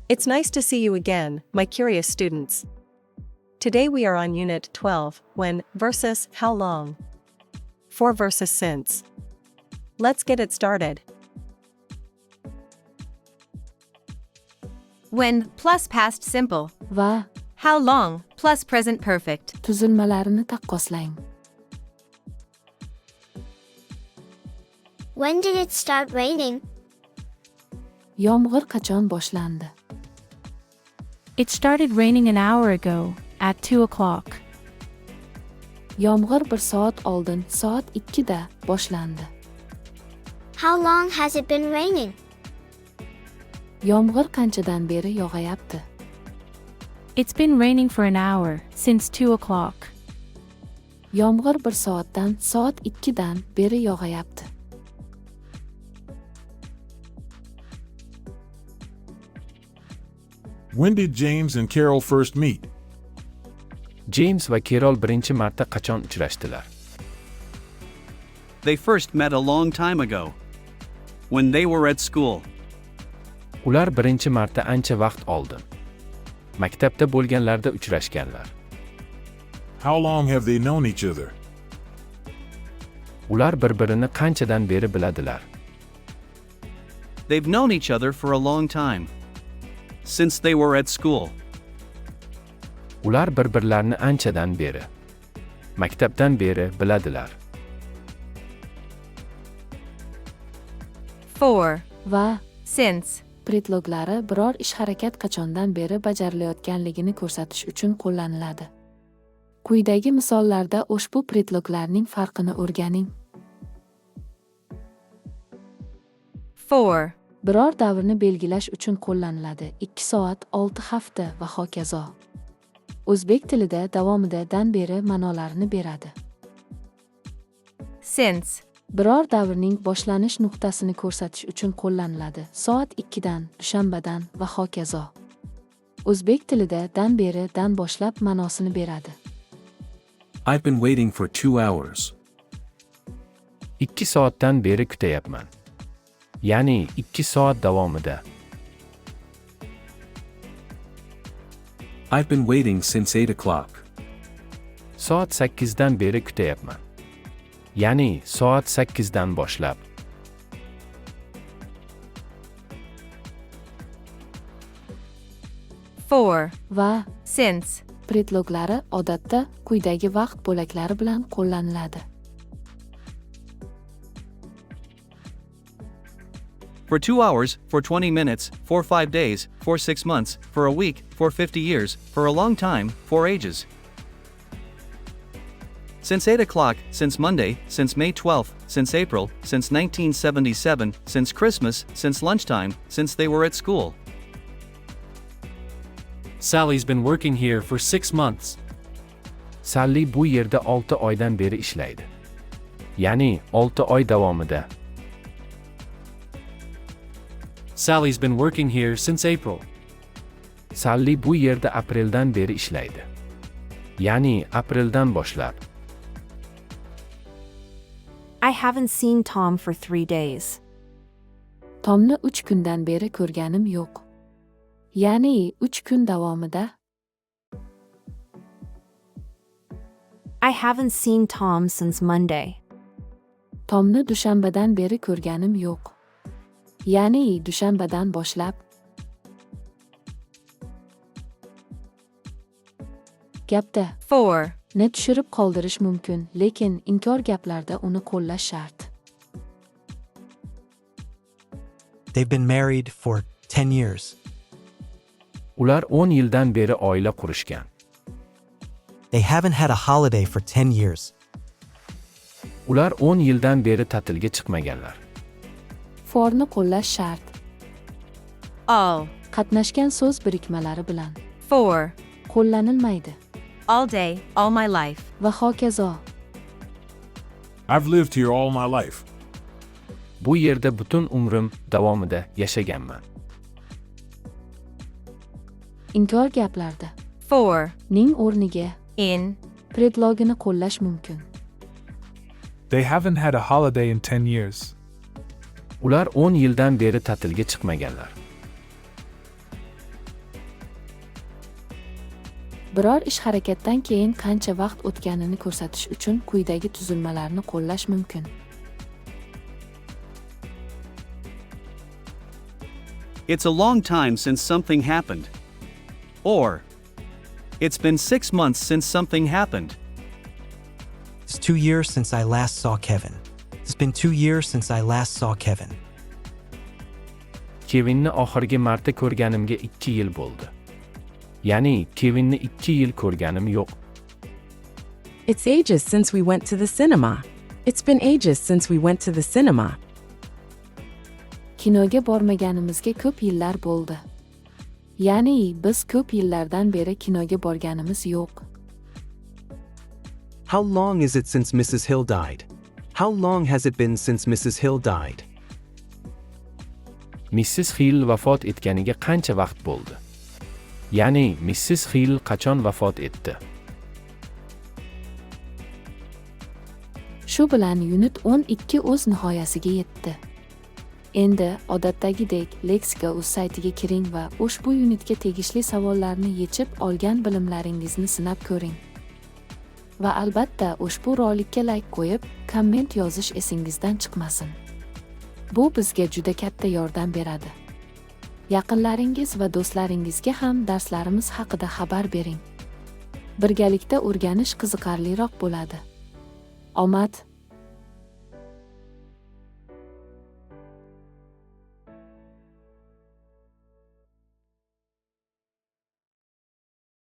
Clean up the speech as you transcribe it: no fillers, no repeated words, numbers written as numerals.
It's nice to see you again, my curious students. Today we are on Unit 12, when versus how long. For versus since. Let's get it started. When plus past simple. Va How long plus present perfect. tuzilmalarini taqqoslang. When did it start raining? Yomg'ir qachon boshlandi? It started raining an hour ago, at 2 o'clock. Yomg'ir 1 soat oldin soat 2 da boshlandi. How long has it been raining? Yomg'ir qanchadan beri yog'ayapti? It's been raining for an hour, since 2 o'clock. Yomg'ir 1 soatdan soat 2 dan beri yog'ayapti. When did James and Carol first meet? James va Carol birinchi marta qachon uchrashdilar? They first met a long time ago. When they were at school. Ular birinchi marta ancha vaqt oldin. Maktabda bo'lganlarda uchrashganlar. How long have they known each other? Ular bir-birini qanchadan beri biladilar? They've known each other for a long time. Since they were at school. Ular bir-birlarini anchadan beri, maktabdan beri biladilar. For. Va Since. predloglari biror ish harakat qachondan beri bajarilayotganligini ko'rsatish uchun qo'llaniladi. Quyidagi misollarda ushbu predloglarning farqini o'rganing. For. Biror davrni belgilash uchun qo'llaniladi. 2 soat, 6 hafta va hokazo. O'zbek tilida davomida dan beri ma'nolarini beradi. Since. Biror davrning boshlanish nuqtasini ko'rsatish uchun qo'llaniladi. Soat 2 dan, dushanbadan va hokazo. O'zbek tilida dan beri dan boshlab ma'nosini beradi. I've been waiting for 2 hours. 2 soatdan beri kutayapman. Ya'ni 2 soat davomida. I've been waiting since 8 o'clock. Soat 8 dan beri kutayapman. Ya'ni soat 8 dan boshlab. For. Va Since. predloglari odatda quyidagi vaqt bo'laklari bilan qo'llaniladi. For 2 hours, for 20 minutes, for 5 days, for 6 months, for a week, for 50 years, for a long time, for ages. Since 8 o'clock, since Monday, since May 12th, since April, since 1977, since Christmas, since lunchtime, since they were at school. Sally's been working here for 6 months. Sally bu yerda 6 oydan beri ishlaydi. Ya'ni 6 oy davomida. Sally's been working here since April. Sally bu yerda apreldan beri ishlaydi. Ya'ni apreldan boshlab. I haven't seen Tom for 3 days. Tomni 3 kundan beri ko'rganim yo'q. Ya'ni 3 kun davomida. I haven't seen Tom since Monday. Tomni dushanbadan beri ko'rganim yo'q. Ya'ni dushanbadan boshlab. Gapda For. ni tushirib qoldirish mumkin, lekin inkor gaplarda uni qo'llash shart. They've been married for 10 years. Ular 10 yildan beri oila qurishgan. They haven't had a holiday for 10 years. Ular 10 yildan beri ta'tilga chiqmaganlar. Forni qo'llash shart. All. Qatnashgan so'z birikmalari bilan For. qo'llanilmaydi. All day, all my life. Va hokazo. I've lived here all my life. Bu yerda butun umrim davomida yashaganman. Inkor gaplarda For. ning o'rniga In. predlogini qo'llash mumkin. They haven't had a holiday in 10 years. Ular 10 yildan beri ta'tilga chiqmaganlar. Biror ish harakatdan keyin qancha vaqt o'tganini ko'rsatish uchun quyidagi tuzilmalarni qo'llash mumkin. It's a long time since something happened. Or, it's been 6 months since something happened. It's 2 years since I last saw Kevin. It's been 2 years since I last saw Kevin. Kevinni oxirgi marta ko'rganimga 2 yil bo'ldi. Ya'ni Kevinni 2 yil ko'rganim yo'q. It's ages since we went to the cinema. It's been ages since we went to the cinema. Kinoga bormaganimizga ko'p yillar bo'ldi. Ya'ni biz ko'p yillardan beri kinoga borganimiz yo'q. How long is it since Mrs. Hill died? How long has it been since Mrs. Hill died? Mrs. Hill vafot etganiga qancha vaqt bo'ldi? Ya'ni Mrs. Hill qachon vafot etdi? Shu bilan unit 12 o'z nihoyasiga yetdi. Endi odatdagidek Lexika.uz saytiga kiring va ushbu unitga tegishli savollarni yechib olgan bilimlaringizni sinab ko'ring. Va albatta ushbu rolikka like qo'yib, komment yozish esingizdan chiqmasin. Bu bizga juda katta yordam beradi. Yaqinlaringiz va do'stlaringizga ham darslarimiz haqida xabar bering. Birgalikda o'rganish qiziqarliroq bo'ladi. Omad!